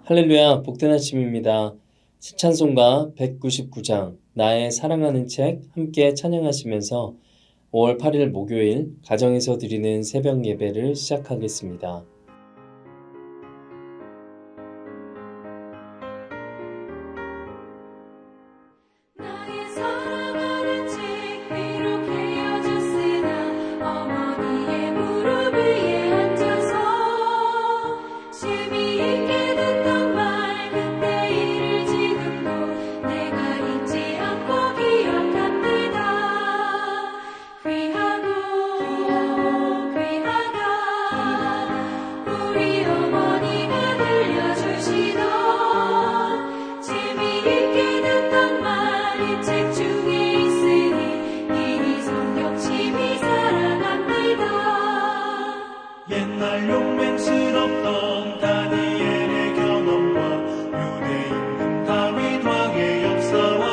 할렐루야, 복된 아침입니다. 찬송가 199장, 나의 사랑하는 책 함께 찬양하시면서 5월 8일 목요일 가정에서 드리는 새벽 예배를 시작하겠습니다. 나의 사랑하는 책 비록 헤어졌으나 어머니의 무릎 위에 앉아서 재미있게 듣던 말 그때 일을 지금도 내가 잊지 않고 기억합니다. 귀하고 귀하다 우리 어머니가 들려주시던 재미있게 듣던 말 이 책 중에 있으니 이 성경 심히 사랑합니다. 옛날 용맹스럽던 다니엘의 경험과 유대 임금 다윗 왕의 역사와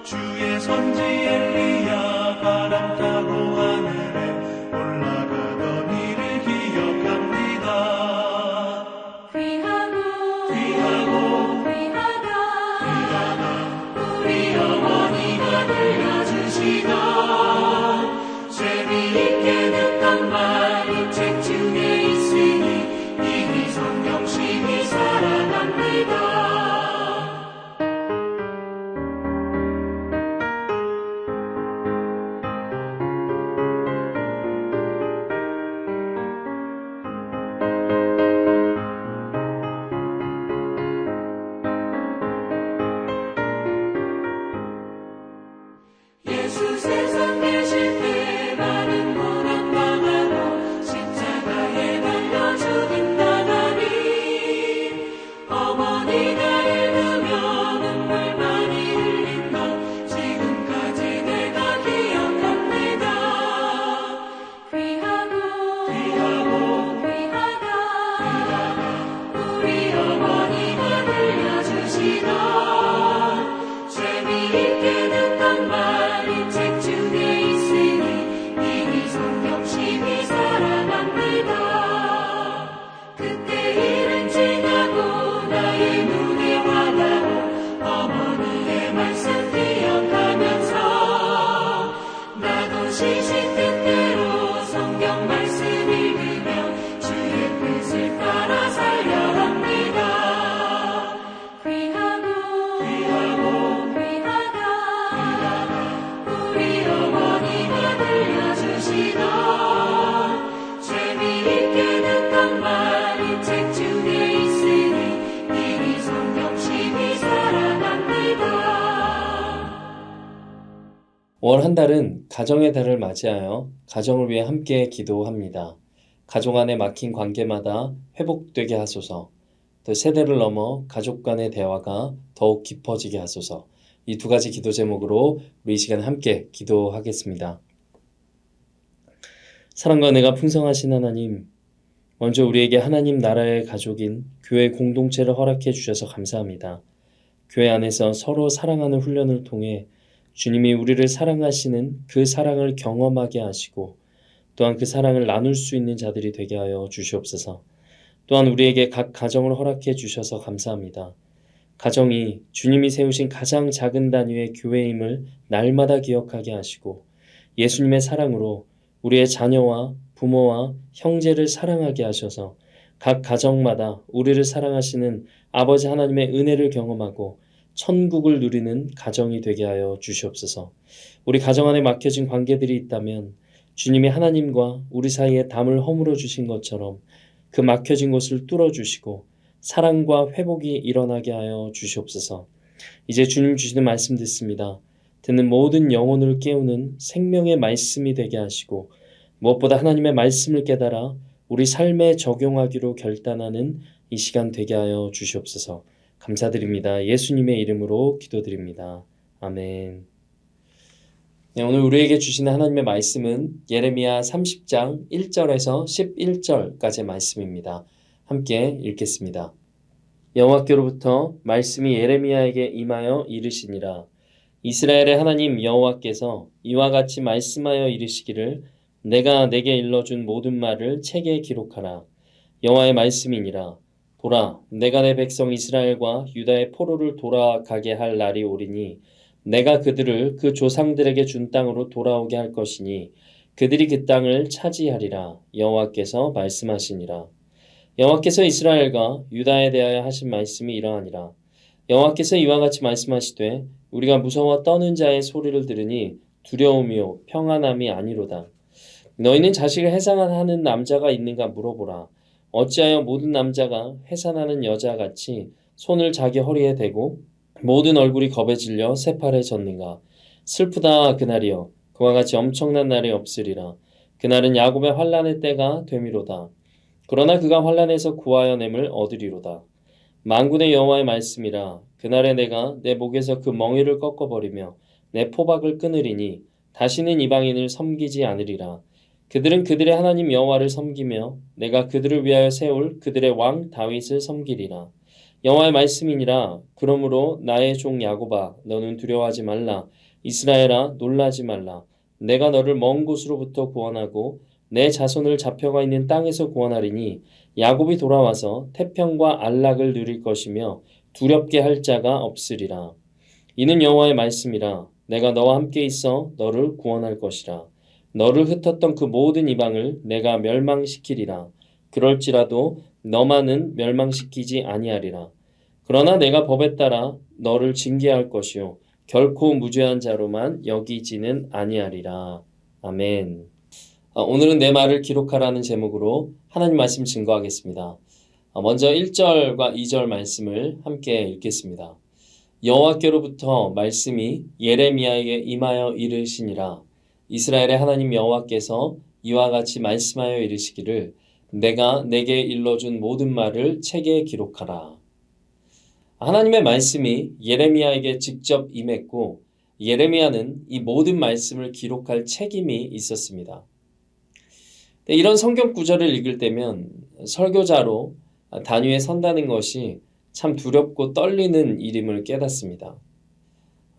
주의 선지 엘리야 바람 타고 하늘에 올라가던 일을 기억합니다. 귀하고 귀하다 우리 어머니가 들려주시던 재미있게 듣던 말 이 책 중에 있으니 이 성경 심히 사랑합니다. 예수 세상 계실 때 많은 고난 당하고 십자가에 달려 죽인다나니 어머니가 읽으며 눈물 많이 흘린 것 지금까지 내가 기억합니다. 귀하다 우리 어머니가 들려주시던 재미있게 듣던 말 이 책 중에 있으니 이 성경 심히 사랑합니다. 그때 일은 지나고 나의 눈에 와닿고 어머니의 말씀 기억하면서 나도 시시 때때로 성경 말씀 읽으며 주의 뜻을 따라 살려 합니다. 귀하다 우리 어머니가 들려주시던 재미있게 듣던 말 이 책 중에 있으니 이 성경 심히 사랑합니다. 5월 한 달은 가정의 달을 맞이하여 가정을 위해 함께 기도합니다. 가족 안에 막힌 관계마다 회복되게 하소서. 또 세대를 넘어 가족 간의 대화가 더욱 깊어지게 하소서. 이 두 가지 기도 제목으로 우리 이 시간 함께 기도하겠습니다. 사랑과 은혜가 풍성하신 하나님, 먼저 우리에게 하나님 나라의 가족인 교회 공동체를 허락해 주셔서 감사합니다. 교회 안에서 서로 사랑하는 훈련을 통해 주님이 우리를 사랑하시는 그 사랑을 경험하게 하시고 또한 그 사랑을 나눌 수 있는 자들이 되게 하여 주시옵소서. 또한 우리에게 각 가정을 허락해 주셔서 감사합니다. 가정이 주님이 세우신 가장 작은 단위의 교회임을 날마다 기억하게 하시고 예수님의 사랑으로 우리의 자녀와 부모와 형제를 사랑하게 하셔서 각 가정마다 우리를 사랑하시는 아버지 하나님의 은혜를 경험하고 천국을 누리는 가정이 되게 하여 주시옵소서. 우리 가정 안에 막혀진 관계들이 있다면 주님이 하나님과 우리 사이에 담을 허물어 주신 것처럼 그 막혀진 곳을 뚫어주시고 사랑과 회복이 일어나게 하여 주시옵소서. 이제 주님 주시는 말씀 듣습니다. 듣는 모든 영혼을 깨우는 생명의 말씀이 되게 하시고 무엇보다 하나님의 말씀을 깨달아 우리 삶에 적용하기로 결단하는 이 시간 되게 하여 주시옵소서. 감사드립니다. 예수님의 이름으로 기도드립니다. 아멘. 네, 오늘 우리에게 주시는 하나님의 말씀은 예레미야 30장 1절에서 11절까지의 말씀입니다. 함께 읽겠습니다. 여호와께로부터 말씀이 예레미야에게 임하여 이르시니라. 이스라엘의 하나님 여호와께서 이와 같이 말씀하여 이르시기를 내가 내게 일러준 모든 말을 책에 기록하라. 여호와의 말씀이니라. 보라, 내가 내 백성 이스라엘과 유다의 포로를 돌아가게 할 날이 오리니 내가 그들을 그 조상들에게 준 땅으로 돌아오게 할 것이니 그들이 그 땅을 차지하리라. 여호와께서 말씀하시니라. 여호와께서 이스라엘과 유다에 대하여 하신 말씀이 이러하니라. 여호와께서 이와 같이 말씀하시되 우리가 무서워 떠는 자의 소리를 들으니 두려움이요 평안함이 아니로다. 너희는 자식을 해산하는 남자가 있는가 물어보라. 어찌하여 모든 남자가 해산하는 여자같이 손을 자기 허리에 대고 모든 얼굴이 겁에 질려 새파래졌는가. 슬프다 그날이여. 그와 같이 엄청난 날이 없으리라. 그날은 야곱의 환난의 때가 되미로다. 그러나 그가 환난에서 구하여 냄을 얻으리로다. 만군의 여호와의 말씀이라. 그날에 내가 내 목에서 그 멍에를 꺾어버리며 내 포박을 끊으리니 다시는 이방인을 섬기지 않으리라. 그들은 그들의 하나님 여호와를 섬기며 내가 그들을 위하여 세울 그들의 왕 다윗을 섬기리라. 여호와의 말씀이니라. 그러므로 나의 종 야곱아 너는 두려워하지 말라. 이스라엘아 놀라지 말라. 내가 너를 먼 곳으로부터 구원하고 내 자손을 잡혀가 있는 땅에서 구원하리니 야곱이 돌아와서 태평과 안락을 누릴 것이며 두렵게 할 자가 없으리라. 이는 여호와의 말씀이라. 내가 너와 함께 있어 너를 구원할 것이라. 너를 흩었던 그 모든 이방을 내가 멸망시키리라. 그럴지라도 너만은 멸망시키지 아니하리라. 그러나 내가 법에 따라 너를 징계할 것이요 결코 무죄한 자로만 여기지는 아니하리라. 아멘. 오늘은 내 말을 기록하라는 제목으로 하나님 말씀 증거하겠습니다. 먼저 1절과 2절 말씀을 함께 읽겠습니다. 여호와께로부터 말씀이 예레미야에게 임하여 이르시니라. 이스라엘의 하나님 여호와께서 이와 같이 말씀하여 이르시기를 내가 내게 일러준 모든 말을 책에 기록하라. 하나님의 말씀이 예레미야에게 직접 임했고 예레미야는 이 모든 말씀을 기록할 책임이 있었습니다. 이런 성경 구절을 읽을 때면 설교자로 단위에 선다는 것이 참 두렵고 떨리는 일임을 깨닫습니다.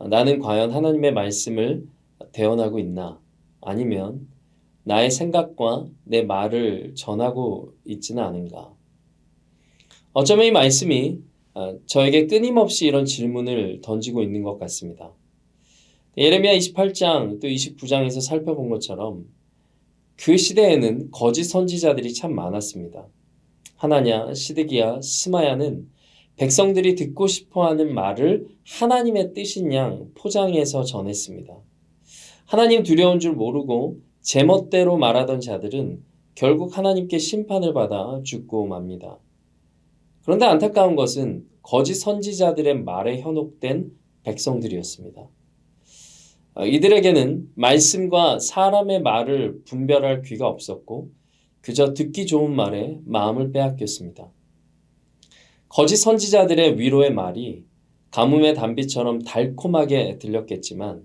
나는 과연 하나님의 말씀을 대언하고 있나? 아니면 나의 생각과 내 말을 전하고 있지는 않은가? 어쩌면 이 말씀이 저에게 끊임없이 이런 질문을 던지고 있는 것 같습니다. 예레미야 28장 또 29장에서 살펴본 것처럼 그 시대에는 거짓 선지자들이 참 많았습니다. 하나냐, 시드기야, 스마야는 백성들이 듣고 싶어하는 말을 하나님의 뜻인 양 포장해서 전했습니다. 하나님 두려운 줄 모르고 제멋대로 말하던 자들은 결국 하나님께 심판을 받아 죽고 맙니다. 그런데 안타까운 것은 거짓 선지자들의 말에 현혹된 백성들이었습니다. 이들에게는 말씀과 사람의 말을 분별할 귀가 없었고 그저 듣기 좋은 말에 마음을 빼앗겼습니다. 거짓 선지자들의 위로의 말이 가뭄의 단비처럼 달콤하게 들렸겠지만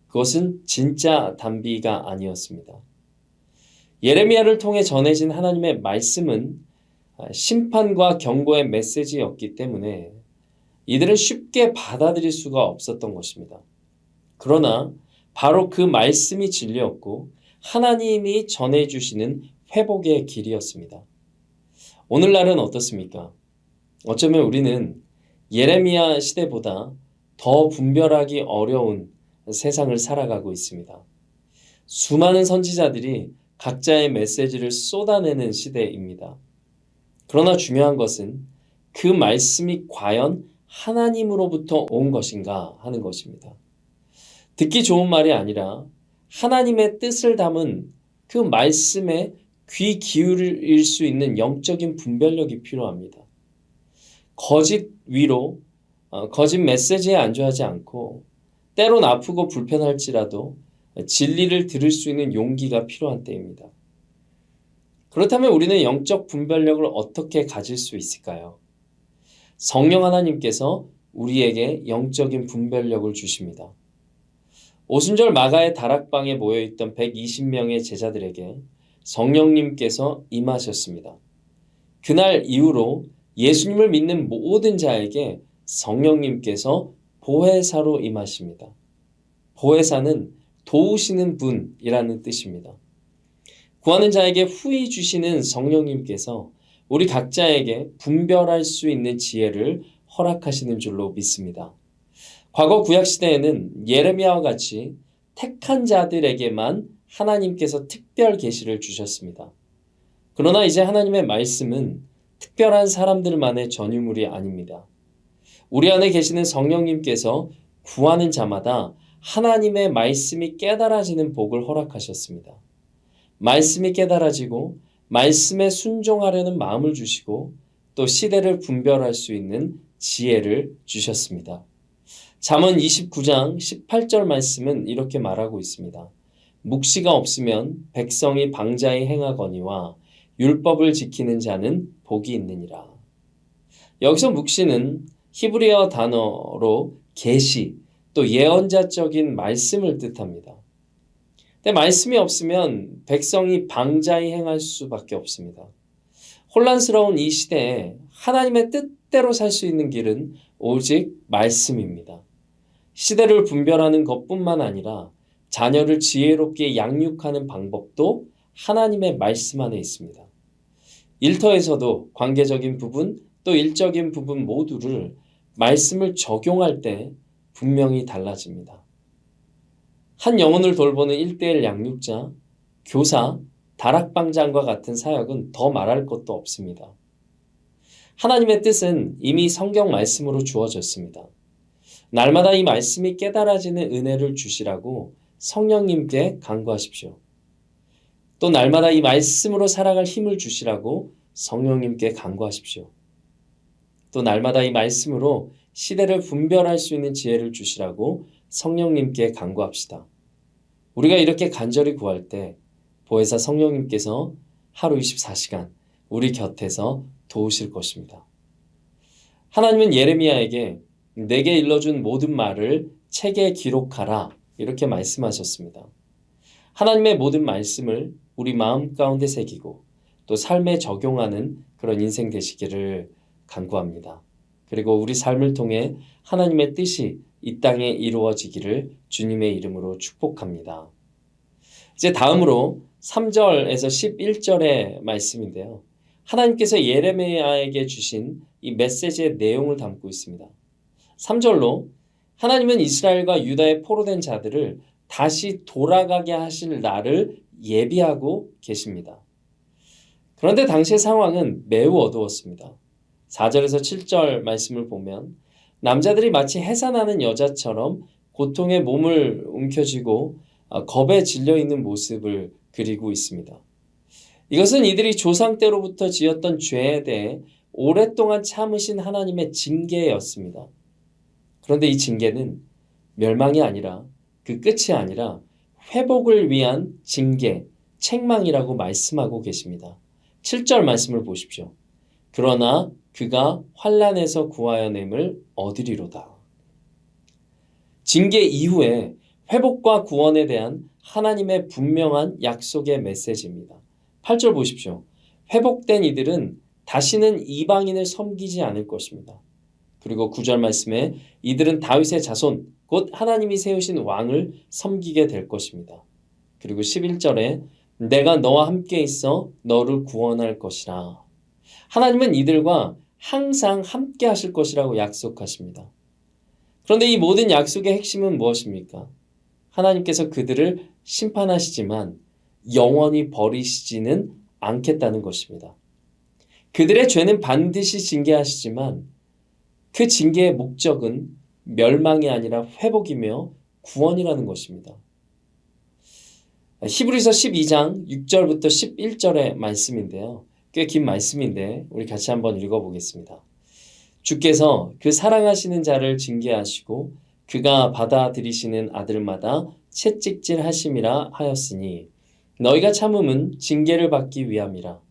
그것은 진짜 단비가 아니었습니다. 예레미야를 통해 전해진 하나님의 말씀은 심판과 경고의 메시지였기 때문에 이들은 쉽게 받아들일 수가 없었던 것입니다. 그러나 바로 그 말씀이 진리였고 하나님이 전해주시는 회복의 길이었습니다. 오늘날은 어떻습니까? 어쩌면 우리는 예레미야 시대보다 더 분별하기 어려운 세상을 살아가고 있습니다. 수많은 선지자들이 각자의 메시지를 쏟아내는 시대입니다. 그러나 중요한 것은 그 말씀이 과연 하나님으로부터 온 것인가 하는 것입니다. 듣기 좋은 말이 아니라 하나님의 뜻을 담은 그 말씀에 귀 기울일 수 있는 영적인 분별력이 필요합니다. 거짓 위로, 거짓 메시지에 안주하지 않고 때론 아프고 불편할지라도 진리를 들을 수 있는 용기가 필요한 때입니다. 그렇다면 우리는 영적 분별력을 어떻게 가질 수 있을까요? 성령 하나님께서 우리에게 영적인 분별력을 주십니다. 오순절 마가의 다락방에 모여있던 120명의 제자들에게 성령님께서 임하셨습니다. 그날 이후로 예수님을 믿는 모든 자에게 성령님께서 보혜사로 임하십니다. 보혜사는 도우시는 분이라는 뜻입니다. 구하는 자에게 후히 주시는 성령님께서 우리 각자에게 분별할 수 있는 지혜를 허락하시는 줄로 믿습니다. 과거 구약시대에는 예레미야와 같이 택한 자들에게만 하나님께서 특별 계시를 주셨습니다. 그러나 이제 하나님의 말씀은 특별한 사람들만의 전유물이 아닙니다. 우리 안에 계시는 성령님께서 구하는 자마다 하나님의 말씀이 깨달아지는 복을 허락하셨습니다. 말씀이 깨달아지고 말씀에 순종하려는 마음을 주시고 또 시대를 분별할 수 있는 지혜를 주셨습니다. 잠언 29장 18절 말씀은 이렇게 말하고 있습니다. 묵시가 없으면 백성이 방자히 행하거니와 율법을 지키는 자는 복이 있느니라. 여기서 묵시는 히브리어 단어로 계시 또 예언자적인 말씀을 뜻합니다. 근데 말씀이 없으면 백성이 방자히 행할 수밖에 없습니다. 혼란스러운 이 시대에 하나님의 뜻대로 살 수 있는 길은 오직 말씀입니다. 시대를 분별하는 것뿐만 아니라 자녀를 지혜롭게 양육하는 방법도 하나님의 말씀 안에 있습니다. 일터에서도 관계적인 부분 또 일적인 부분 모두를 말씀을 적용할 때 분명히 달라집니다. 한 영혼을 돌보는 1:1 양육자, 교사, 다락방장과 같은 사역은 더 말할 것도 없습니다. 하나님의 뜻은 이미 성경 말씀으로 주어졌습니다. 날마다 이 말씀이 깨달아지는 은혜를 주시라고 성령님께 간구하십시오. 또 날마다 이 말씀으로 살아갈 힘을 주시라고 성령님께 간구하십시오. 또 날마다 이 말씀으로 시대를 분별할 수 있는 지혜를 주시라고 성령님께 간구합시다. 우리가 이렇게 간절히 구할 때 보혜사 성령님께서 하루 24시간 우리 곁에서 도우실 것입니다. 하나님은 예레미야에게 내게 일러준 모든 말을 책에 기록하라 이렇게 말씀하셨습니다. 하나님의 모든 말씀을 우리 마음 가운데 새기고 또 삶에 적용하는 그런 인생 되시기를 간구합니다. 그리고 우리 삶을 통해 하나님의 뜻이 이 땅에 이루어지기를 주님의 이름으로 축복합니다. 이제 다음으로 3절에서 11절의 말씀인데요. 하나님께서 예레미야에게 주신 이 메시지의 내용을 담고 있습니다. 3절로 하나님은 이스라엘과 유다의 포로된 자들을 다시 돌아가게 하실 날을 예비하고 계십니다. 그런데 당시의 상황은 매우 어두웠습니다. 4절에서 7절 말씀을 보면 남자들이 마치 해산하는 여자처럼 고통에 몸을 움켜쥐고 겁에 질려있는 모습을 그리고 있습니다. 이것은 이들이 조상 때로부터 지었던 죄에 대해 오랫동안 참으신 하나님의 징계였습니다. 그런데 이 징계는 멸망이 아니라 그 끝이 아니라 회복을 위한 징계, 책망이라고 말씀하고 계십니다. 7절 말씀을 보십시오. 그러나 그가 환난에서 구하여 nem을 얻으리로다. 징계 이후에 회복과 구원에 대한 하나님의 분명한 약속의 메시지입니다. 8절 보십시오. 회복된 이들은 다시는 이방인을 섬기지 않을 것입니다. 그리고 9절 말씀에 이들은 다윗의 자손, 곧 하나님이 세우신 왕을 섬기게 될 것입니다. 그리고 11절에 내가 너와 함께 있어 너를 구원할 것이라. 하나님은 이들과 항상 함께 하실 것이라고 약속하십니다. 그런데 이 모든 약속의 핵심은 무엇입니까? 하나님께서 그들을 심판하시지만 영원히 버리시지는 않겠다는 것입니다. 그들의 죄는 반드시 징계하시지만 그 징계의 목적은 멸망이 아니라 회복이며 구원이라는 것입니다. 히브리서 12장 6절부터 11절의 말씀인데요. 꽤 긴 말씀인데 우리 같이 한번 읽어보겠습니다. 주께서 그 사랑하시는 자를 징계하시고 그가 받아들이시는 아들마다 채찍질하심이라 하였으니 너희가 참음은 징계를 받기 위함이라.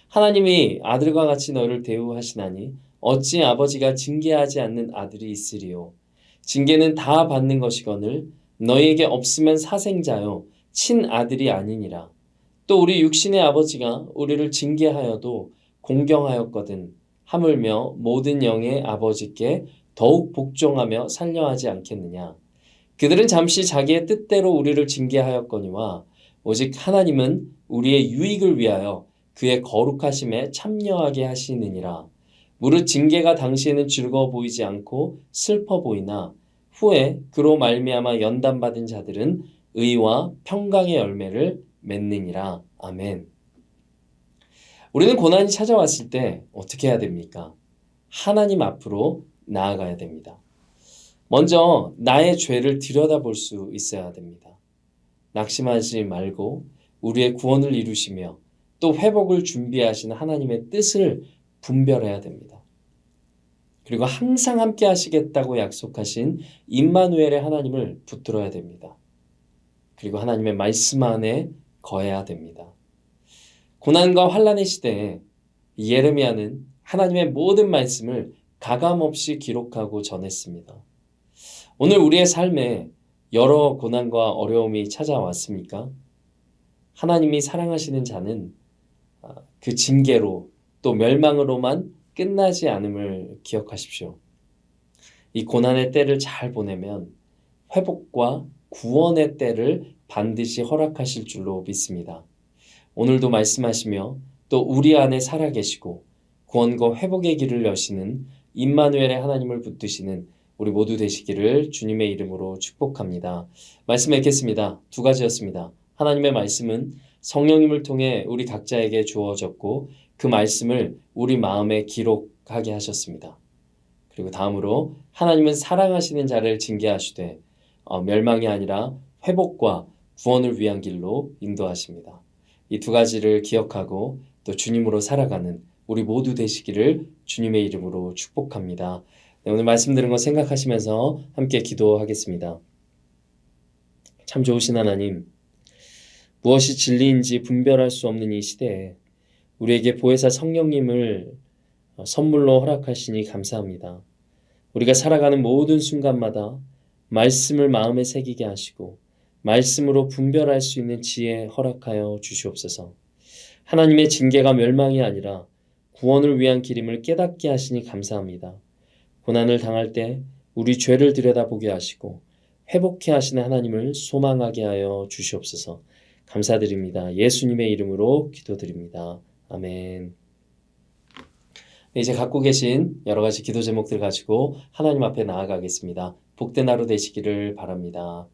하나님이 아들과 같이 너희를 대우하시나니 어찌 아버지가 징계하지 않는 아들이 있으리요. 징계는 다 받는 것이거늘 너희에게 없으면 사생자요 친아들이 아니니라. 또 우리 육신의 아버지가 우리를 징계하여도 공경하였거든 하물며 모든 영의 아버지께 더욱 복종하며 살려하지 않겠느냐. 그들은 잠시 자기의 뜻대로 우리를 징계하였거니와 오직 하나님은 우리의 유익을 위하여 그의 거룩하심에 참여하게 하시느니라. 무릇 징계가 당시에는 즐거워 보이지 않고 슬퍼 보이나 후에 그로 말미암아 연단받은 자들은 의와 평강의 열매를 맺느니라. 아멘. 우리는 고난이 찾아왔을 때 어떻게 해야 됩니까? 하나님 앞으로 나아가야 됩니다. 먼저 나의 죄를 들여다볼 수 있어야 됩니다. 낙심하지 말고 우리의 구원을 이루시며 또 회복을 준비하시는 하나님의 뜻을 분별해야 됩니다. 그리고 항상 함께 하시겠다고 약속하신 임마누엘의 하나님을 붙들어야 됩니다. 그리고 하나님의 말씀 안에 거해야 됩니다. 고난과 환난의 시대에 예레미야는 하나님의 모든 말씀을 가감없이 기록하고 전했습니다. 오늘 우리의 삶에 여러 고난과 어려움이 찾아왔습니까? 하나님이 사랑하시는 자는 그 징계로 또 멸망으로만 끝나지 않음을 기억하십시오. 이 고난의 때를 잘 보내면 회복과 구원의 때를 반드시 허락하실 줄로 믿습니다. 오늘도 말씀하시며 또 우리 안에 살아계시고 구원과 회복의 길을 여시는 임마누엘의 하나님을 붙드시는 우리 모두 되시기를 주님의 이름으로 축복합니다. 말씀 읽겠습니다. 2가지였습니다. 하나님의 말씀은 성령님을 통해 우리 각자에게 주어졌고 그 말씀을 우리 마음에 기록하게 하셨습니다. 그리고 다음으로 하나님은 사랑하시는 자를 징계하시되 멸망이 아니라 회복과 구원을 위한 길로 인도하십니다. 이 2가지를 기억하고 또 주님으로 살아가는 우리 모두 되시기를 주님의 이름으로 축복합니다. 네, 오늘 말씀 들은 거 생각하시면서 함께 기도하겠습니다. 참 좋으신 하나님, 무엇이 진리인지 분별할 수 없는 이 시대에 우리에게 보혜사 성령님을 선물로 허락하시니 감사합니다. 우리가 살아가는 모든 순간마다 말씀을 마음에 새기게 하시고 말씀으로 분별할 수 있는 지혜 허락하여 주시옵소서. 하나님의 징계가 멸망이 아니라 구원을 위한 길임을 깨닫게 하시니 감사합니다. 고난을 당할 때 우리 죄를 들여다보게 하시고 회복해 하시는 하나님을 소망하게 하여 주시옵소서. 감사드립니다. 예수님의 이름으로 기도드립니다. 아멘. 네, 이제 갖고 계신 여러 가지 기도 제목들 가지고 하나님 앞에 나아가겠습니다. 복된 하루 되시기를 바랍니다.